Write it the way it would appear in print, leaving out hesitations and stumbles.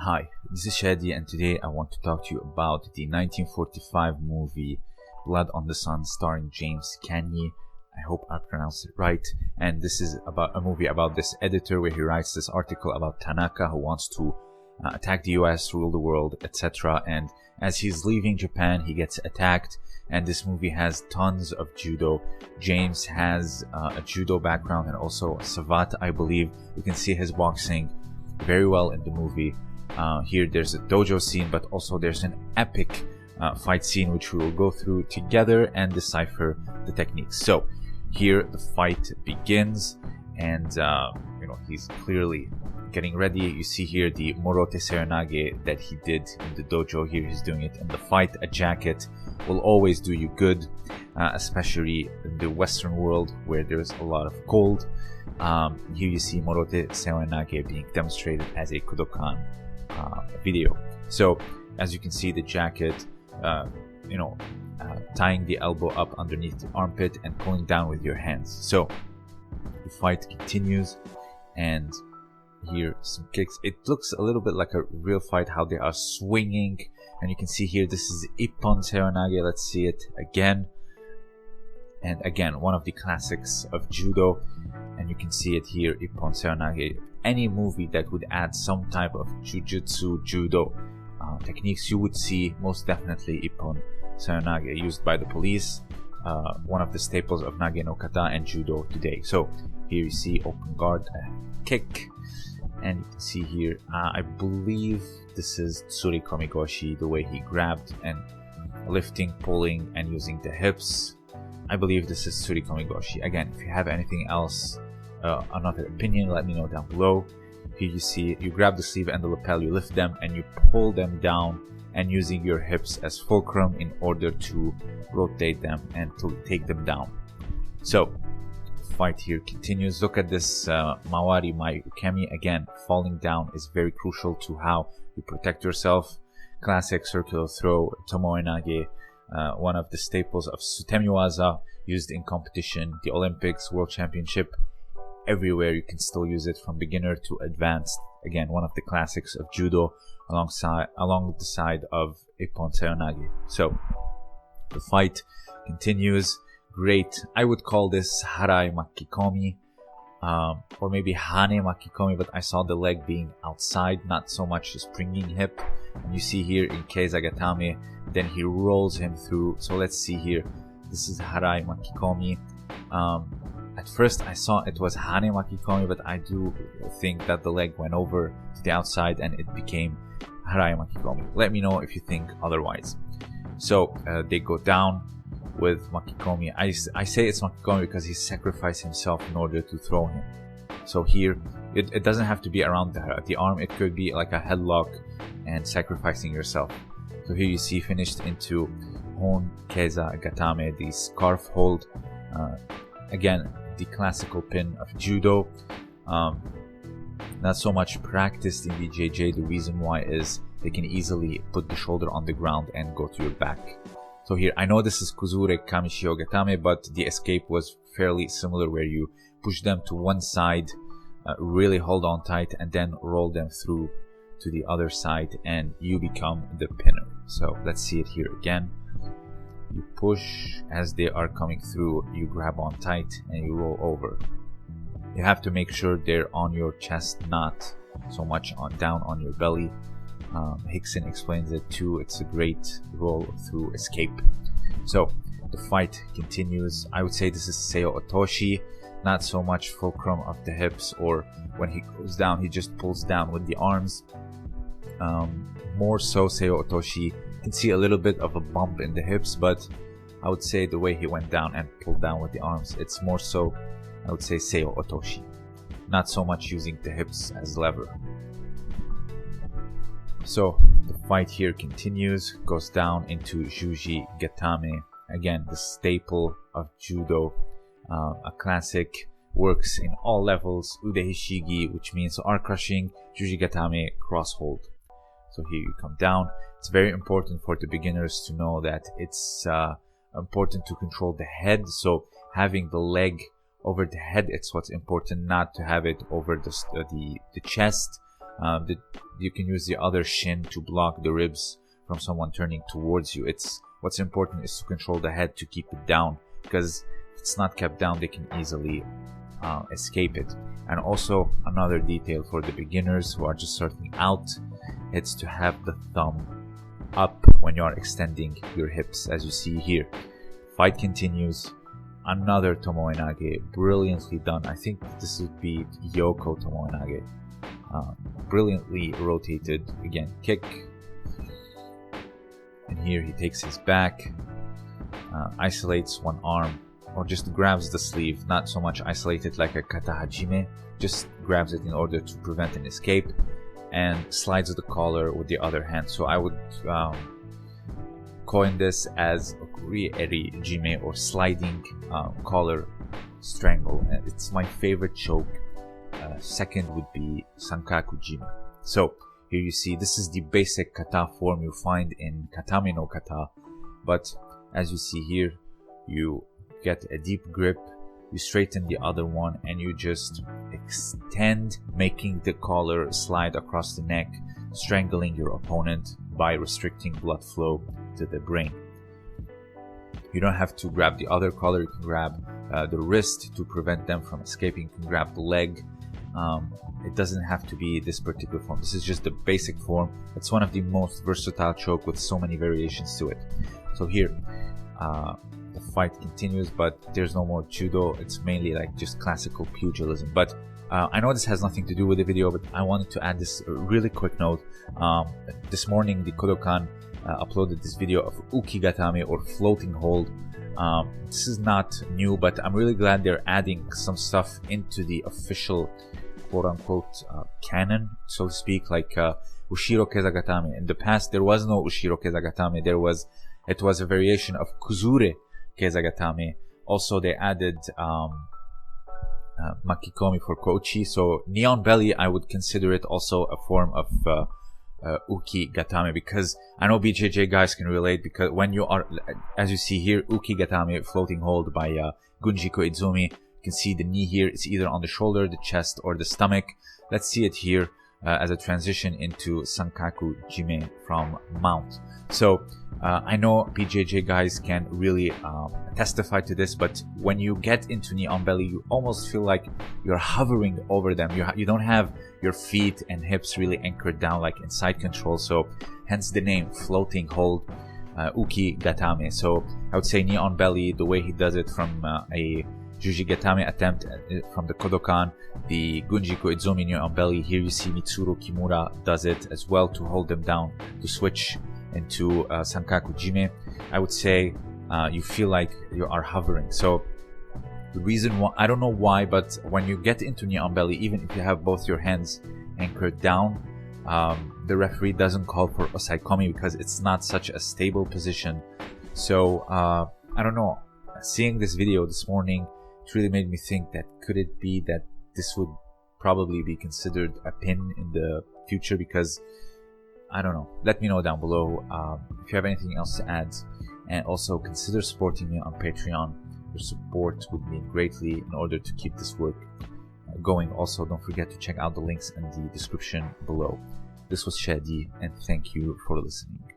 Hi, this is Shadi, and today I want to talk to you about the 1945 movie Blood on the Sun starring James Cagney. I hope I pronounced it right. And this is about a movie about this editor where he writes this article about Tanaka who wants to attack the US, rule the world, etc. And as he's leaving Japan, he gets attacked. And this movie has tons of judo. James has a judo background and also savate, I believe. You can see his boxing very well in the movie. Here there's a dojo scene, but also there's an epic fight scene which we will go through together and decipher the techniques. So here the fight begins, and he's clearly getting ready. You see here the Morote Serenade that he did in the dojo. Here he's doing it in the fight. A jacket will always do you good, especially in the Western world where there's a lot of cold. Here you see Morote Serenade being demonstrated as a Kodokan video. So as you can see, the jacket, tying the elbow up underneath the armpit and pulling down with your hands. So the fight continues, and here some kicks. It looks a little bit like a real fight, how they are swinging, and you can see here this is Ippon Serenade. Let's see it again. And again, one of the classics of judo, and you can see it here, Ippon Serenade. Any movie that would add some type of jujutsu, judo techniques, you would see most definitely Ippon Serenade used by the police, one of the staples of Nage no Kata and judo today. So here you see open guard, kick, and you can see here, I believe this is Tsurikomi Goshi, the way he grabbed and lifting, pulling, and using the hips. I believe this is Tsurikomi Goshi. Again, if you have anything else, another opinion, let me know down below. Here you see, you grab the sleeve and the lapel, you lift them and you pull them down, and using your hips as fulcrum in order to rotate them and to take them down. So the fight here continues. Look at this Mawari Mai Ukemi. Again, falling down is very crucial to how you protect yourself. Classic circular throw, Tomoe Nage, one of the staples of Sutemiwaza, used in competition, the Olympics, World Championship. Everywhere you can still use it from beginner to advanced. Again, one of the classics of judo along the side of Ippon Serenade. So the fight continues. Great. I would call this Harai Makikomi, or maybe Hane Makikomi, but I saw the leg being outside, not so much the springing hip. And you see here in Jujigatami, then he rolls him through. So let's see here. This is Harai Makikomi. At first I saw it was Hane Makikomi, but I do think that the leg went over to the outside and it became Harai Makikomi. Let me know if you think otherwise. So they go down with Makikomi. I say it's Makikomi because he sacrificed himself in order to throw him. So here, it doesn't have to be around the arm. It could be like a headlock and sacrificing yourself. So here you see finished into Hon Keza Gatame, the scarf hold. Again, the classical pin of judo. Not so much practiced in BJJ. The reason why is they can easily put the shoulder on the ground and go to your back. So here, I know this is Kuzure Kamishio Gatame, but the escape was fairly similar, where you push them to one side, really hold on tight, and then roll them through to the other side, and you become the pinner. So let's see it here again. You push as they are coming through, you grab on tight and you roll over. You have to make sure they're on your chest, not so much down on your belly. Hickson explains it too. It's a great roll through escape. So the fight continues. I would say this is Seo Otoshi, not so much fulcrum of the hips, or when he goes down he just pulls down with the arms. More so Seo Otoshi. You can see a little bit of a bump in the hips, but I would say the way he went down and pulled down with the arms, it's more so, I would say, Seo Otoshi. Not so much using the hips as lever. So the fight here continues, goes down into Jujigatami. Again, the staple of judo, a classic, works in all levels. Ude Hishigi, which means arm crushing, Jujigatami Crosshold. So here you come down. It's very important for the beginners to know that it's important to control the head. So having the leg over the head, it's what's important, not to have it over the chest. You can use the other shin to block the ribs from someone turning towards you. What's important is to control the head to keep it down, because if it's not kept down, they can easily escape it. And also another detail for the beginners who are just starting out, it's to have the thumb up when you are extending your hips, as you see here. Fight continues. Another tomoe-nage, brilliantly done. I think this would be Yoko tomoe-nage. Brilliantly rotated. Again, kick. And here he takes his back, isolates one arm, or just grabs the sleeve, not so much isolated like a kata hajime, just grabs it in order to prevent an escape, and slides the collar with the other hand. So I would coin this as eri jime, or sliding collar strangle. It's my favorite choke. Second would be Sanka Kojima. So here you see, this is the basic kata form you find in katame no kata, but as you see here, you get a deep grip, you straighten the other one, and you just extend, making the collar slide across the neck, strangling your opponent by restricting blood flow to the brain. You don't have to grab the other collar, you can grab the wrist to prevent them from escaping, you can grab the leg. It doesn't have to be this particular form. This is just the basic form. It's one of the most versatile choke with so many variations to it. So here, the fight continues, but there's no more judo. It's mainly like just classical pugilism. But I know this has nothing to do with the video, but I wanted to add this really quick note. This morning, the Kodokan uploaded this video of Ukigatami, or floating hold. This is not new, but I'm really glad they're adding some stuff into the official quote-unquote canon, so to speak, like Ushiro Kezagatami. In the past, there was no Ushiro Kezagatami. It was a variation of Kuzure Kezagatami. Also, they added Makikomi for Kochi. So Neon Belly, I would consider it also a form of Ukigatami, because I know BJJ guys can relate, because when you are, as you see here, Ukigatami, floating hold by Gunji Koizumi. You can see the knee here. It's either on the shoulder, the chest, or the stomach. Let's see it here as a transition into Sankaku Jime from mount. So I know BJJ guys can really testify to this, but when you get into Neon Belly, you almost feel like you're hovering over them. You don't have your feet and hips really anchored down like in side control. So hence the name, floating hold, Ukigatame. So I would say Neon Belly, the way he does it from a Jujigatami attempt from the Kodokan, the Gunji Koizumi Neon Belly. Here you see Mitsuru Kimura does it as well to hold them down, to switch into Sankaku Jime. I would say you feel like you are hovering. So the reason why, I don't know why, but when you get into Neon Belly, even if you have both your hands anchored down, the referee doesn't call for osaikomi, because it's not such a stable position. So I don't know, seeing this video this morning, it really made me think that could it be that this would probably be considered a pin in the future, because I don't know. Let me know down below if you have anything else to add, and also consider supporting me on Patreon. Your support would mean greatly in order to keep this work going. Also, don't forget to check out the links in the description below. This was Shadi, and thank you for listening.